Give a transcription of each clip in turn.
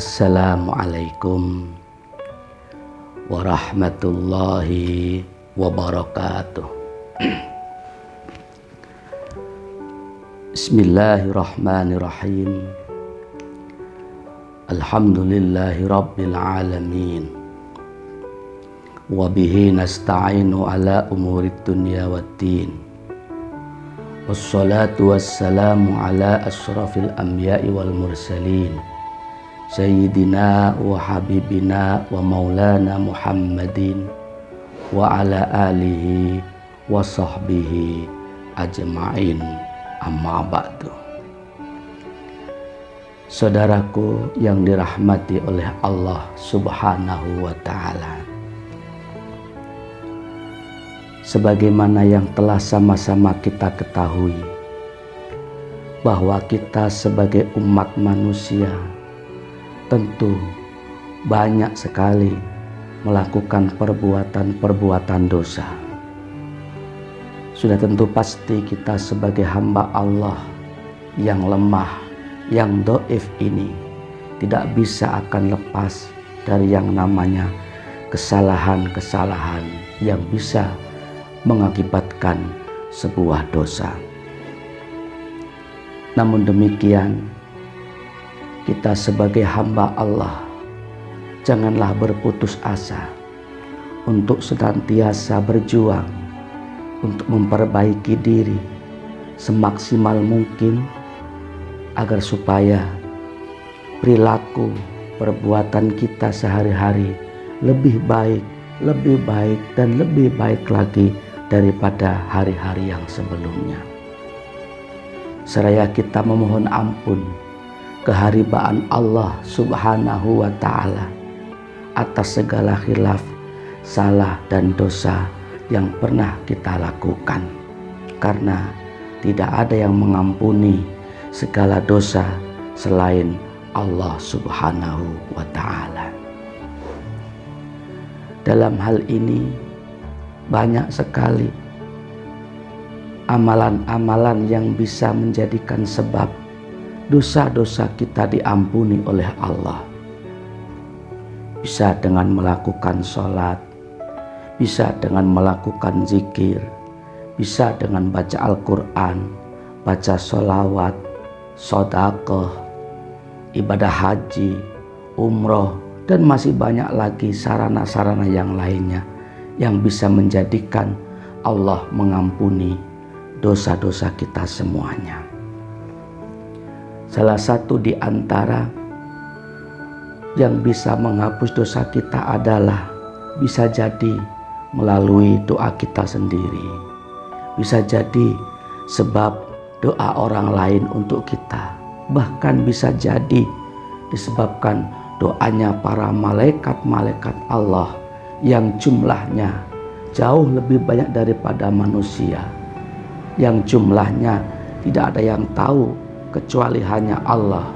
Assalamualaikum warahmatullahi wabarakatuh. Bismillahirrahmanirrahim. Alhamdulillahi rabbil alamin. Wabihi nasta'inu ala umurid dunya waddin. Wassalatu wassalamu ala ashrafil anbiya'i wal mursalin, Sayyidina wa habibina wa maulana Muhammadin wa ala alihi wa sahbihi ajma'in, amma ba'du. Saudaraku yang dirahmati oleh Allah Subhanahu wa ta'ala, sebagaimana yang telah sama-sama kita ketahui bahwa kita sebagai umat manusia tentu banyak sekali melakukan perbuatan-perbuatan dosa. Sudah tentu pasti kita sebagai hamba Allah yang lemah, yang dhaif ini tidak bisa akan lepas dari yang namanya kesalahan-kesalahan yang bisa mengakibatkan sebuah dosa. Namun demikian, kita sebagai hamba Allah janganlah berputus asa untuk senantiasa berjuang untuk memperbaiki diri semaksimal mungkin agar supaya perilaku perbuatan kita sehari-hari lebih baik dan lebih baik lagi daripada hari-hari yang sebelumnya. Seraya kita memohon ampun keharibaan Allah Subhanahu wa ta'ala atas segala khilaf, salah dan dosa yang pernah kita lakukan, karena tidak ada yang mengampuni segala dosa selain Allah Subhanahu wa ta'ala. Dalam hal ini banyak sekali amalan-amalan yang bisa menjadikan sebab dosa-dosa kita diampuni oleh Allah. Bisa dengan melakukan sholat, bisa dengan melakukan zikir, bisa dengan baca Al-Quran, baca sholawat, sedekah, ibadah haji, umroh, dan masih banyak lagi sarana-sarana yang lainnya yang bisa menjadikan Allah mengampuni dosa-dosa kita semuanya. Salah satu di antara yang bisa menghapus dosa kita adalah bisa jadi melalui doa kita sendiri, bisa jadi sebab doa orang lain untuk kita, bahkan bisa jadi disebabkan doanya para malaikat-malaikat Allah yang jumlahnya jauh lebih banyak daripada manusia, yang jumlahnya tidak ada yang tahu kecuali hanya Allah.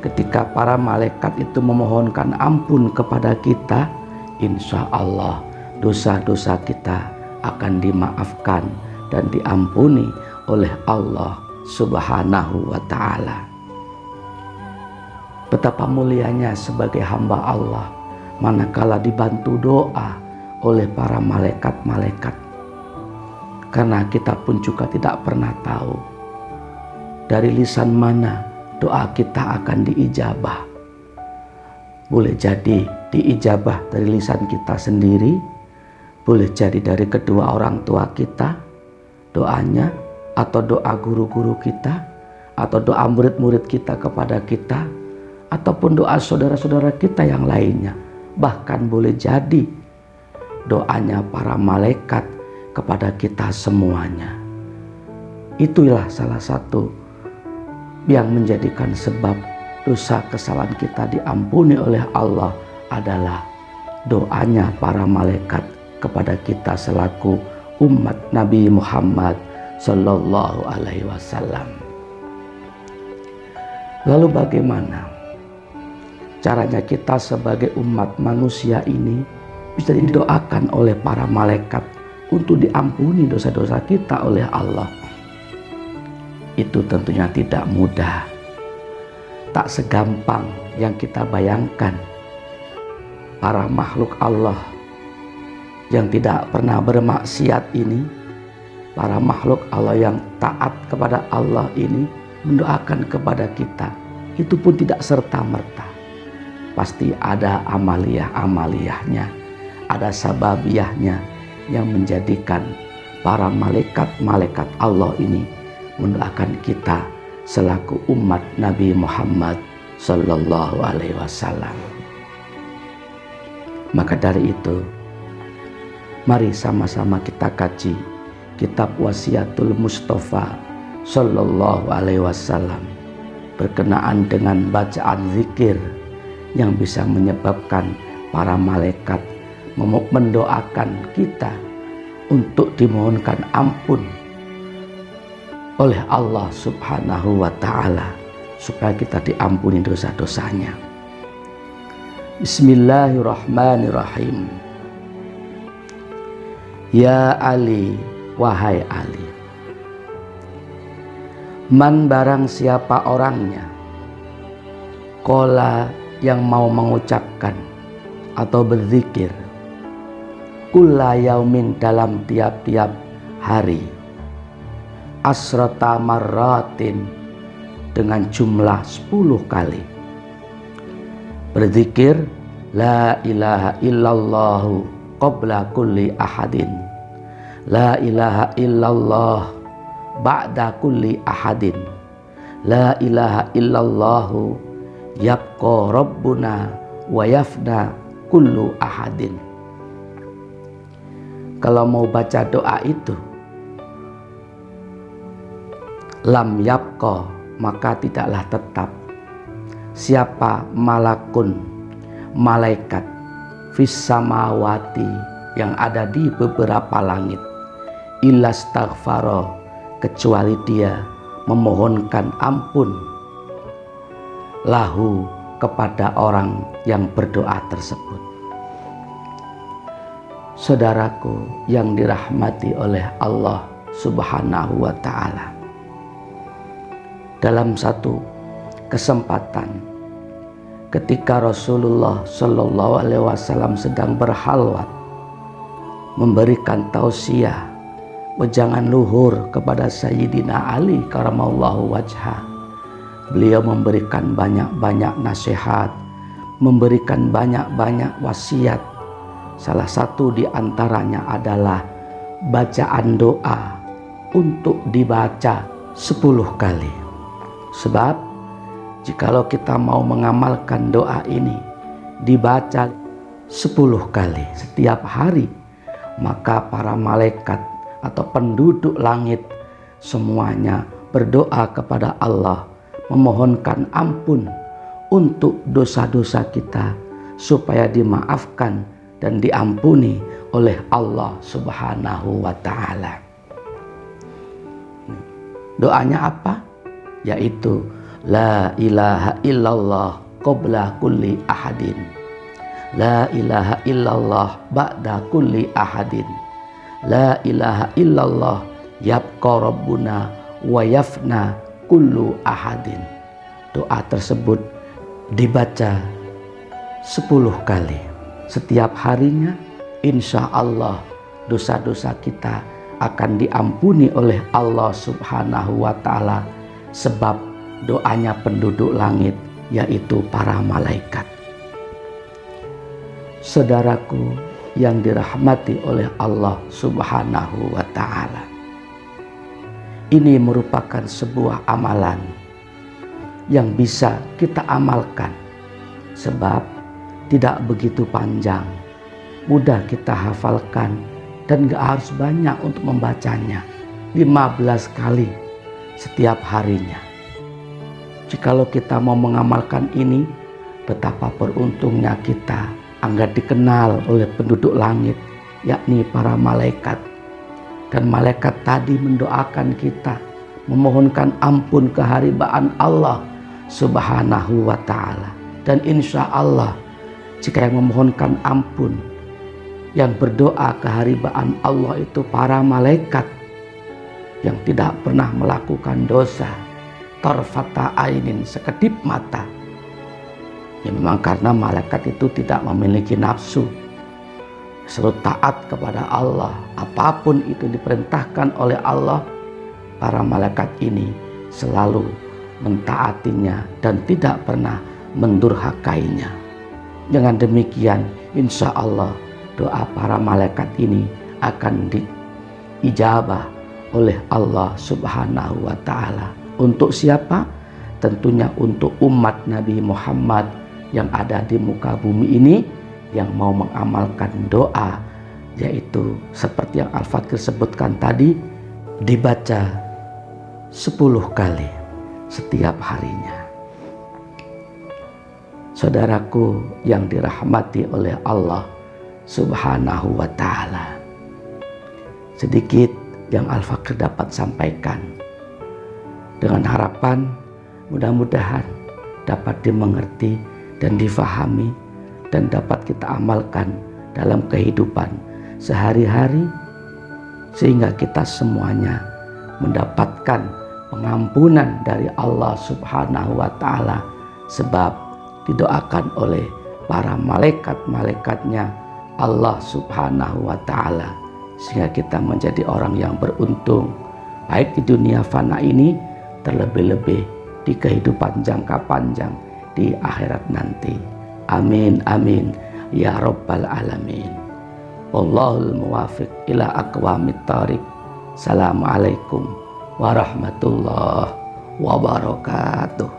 Ketika para malaikat itu memohonkan ampun kepada kita, insya Allah dosa-dosa kita akan dimaafkan dan diampuni oleh Allah Subhanahu wa ta'ala. Betapa mulianya sebagai hamba Allah manakala dibantu doa oleh para malaikat-malaikat, karena kita pun juga tidak pernah tahu dari lisan mana doa kita akan diijabah. Boleh jadi diijabah dari lisan kita sendiri, boleh jadi dari kedua orang tua kita doanya, atau doa guru-guru kita, atau doa murid-murid kita kepada kita, ataupun doa saudara-saudara kita yang lainnya. Bahkan boleh jadi doanya para malaikat kepada kita semuanya. Itulah salah satu yang menjadikan sebab dosa kesalahan kita diampuni oleh Allah adalah doanya para malaikat kepada kita selaku umat Nabi Muhammad Sallallahu Alaihi Wasallam. Lalu bagaimana caranya kita sebagai umat manusia ini bisa didoakan oleh para malaikat untuk diampuni dosa-dosa kita oleh Allah? Itu tentunya tidak mudah. Tak segampang yang kita bayangkan, para makhluk Allah yang tidak pernah bermaksiat ini, para makhluk Allah yang taat kepada Allah ini mendoakan kepada kita, itu pun tidak serta-merta. Pasti ada amaliyah-amaliyahnya, ada sababiyahnya yang menjadikan para malaikat-malaikat Allah ini mendoakan kita selaku umat Nabi Muhammad Sallallahu Alaihi Wasallam. Maka dari itu, mari sama-sama kita kaji kitab Wasiatul Mustafa Sallallahu Alaihi Wasallam berkenaan dengan bacaan zikir yang bisa menyebabkan para malaikat mendoakan kita untuk dimohonkan ampun oleh Allah Subhanahu wa Ta'ala, supaya kita diampuni dosa-dosanya. Bismillahirrahmanirrahim. Ya Ali, wahai Ali, man barang siapa orangnya, qala yang mau mengucapkan atau berzikir, kulla yaumin dalam tiap-tiap hari, asrata marratin dengan jumlah 10 kali, berzikir la ilaha illallahu qabla kulli ahadin, la ilaha illallah ba'da kulli ahadin, la ilaha illallahu yabqa rabbuna wa yafna kullu ahadin. Kalau mau baca doa itu, lam yabqa, maka tidaklah tetap siapa malakun, malaikat, fis samawati, yang ada di beberapa langit, illa astaghfara, kecuali dia memohonkan ampun lahu, kepada orang yang berdoa tersebut. Saudaraku yang dirahmati oleh Allah Subhanahu wa Ta'ala, dalam satu kesempatan ketika Rasulullah Shallallahu Alaihi Wasallam sedang berhalwat memberikan tausiah wejangan luhur kepada Sayyidina Ali karamallahu wajhah, beliau memberikan banyak-banyak nasihat, memberikan banyak-banyak wasiat. Salah satu di antaranya adalah bacaan doa untuk dibaca 10 kali. Sebab jikalau kita mau mengamalkan doa ini dibaca 10 kali setiap hari, maka para malaikat atau penduduk langit semuanya berdoa kepada Allah, memohonkan ampun untuk dosa-dosa kita supaya dimaafkan dan diampuni oleh Allah Subhanahu wa Ta'ala. Doanya apa? Yaitu la ilaha illallah qabla kulli ahadin, la ilaha illallah ba'da kulli ahadin, la ilaha illallah yabqa rabbuna wa yafna kullu ahadin. Doa tersebut dibaca 10 kali setiap harinya, insya Allah dosa-dosa kita akan diampuni oleh Allah Subhanahu wa Ta'ala, sebab doanya penduduk langit, yaitu para malaikat. Saudaraku yang dirahmati oleh Allah Subhanahu wa Ta'ala, ini merupakan sebuah amalan yang bisa kita amalkan, sebab tidak begitu panjang, mudah kita hafalkan, dan gak harus banyak untuk membacanya, 15 kali setiap harinya. Jikalau kita mau mengamalkan ini, betapa beruntungnya kita agar dikenal oleh penduduk langit, yakni para malaikat. Dan malaikat tadi mendoakan kita, memohonkan ampun keharibaan Allah Subhanahu wa Ta'ala. Dan insya Allah, jika yang memohonkan ampun, yang berdoa keharibaan Allah itu para malaikat yang tidak pernah melakukan dosa, tarfata ainin, sekedip mata, Ya memang karena malaikat itu tidak memiliki nafsu, selalu taat kepada Allah. Apapun itu diperintahkan oleh Allah, para malaikat ini selalu mentaatinya dan tidak pernah mendurhakainya. Dengan demikian, insya Allah doa para malaikat ini akan diijabah oleh Allah Subhanahu wa Ta'ala. Untuk siapa? Tentunya untuk umat Nabi Muhammad yang ada di muka bumi ini, yang mau mengamalkan doa, yaitu seperti yang Al-Fakir sebutkan tadi, dibaca 10 kali setiap harinya. Saudaraku yang dirahmati oleh Allah Subhanahu wa Ta'ala, sedikit yang Al-Fakir dapat sampaikan, dengan harapan mudah-mudahan dapat dimengerti dan difahami dan dapat kita amalkan dalam kehidupan sehari-hari, sehingga kita semuanya mendapatkan pengampunan dari Allah Subhanahu wa Ta'ala, sebab didoakan oleh para malaikat-malaikatnya Allah Subhanahu wa Ta'ala, sehingga kita menjadi orang yang beruntung baik di dunia fana ini, terlebih-lebih di kehidupan jangka panjang di akhirat nanti. Amin amin ya rabbal alamin. Wallahul muwafiq ila aqwamit thariq. Assalamualaikum warahmatullahi wabarakatuh.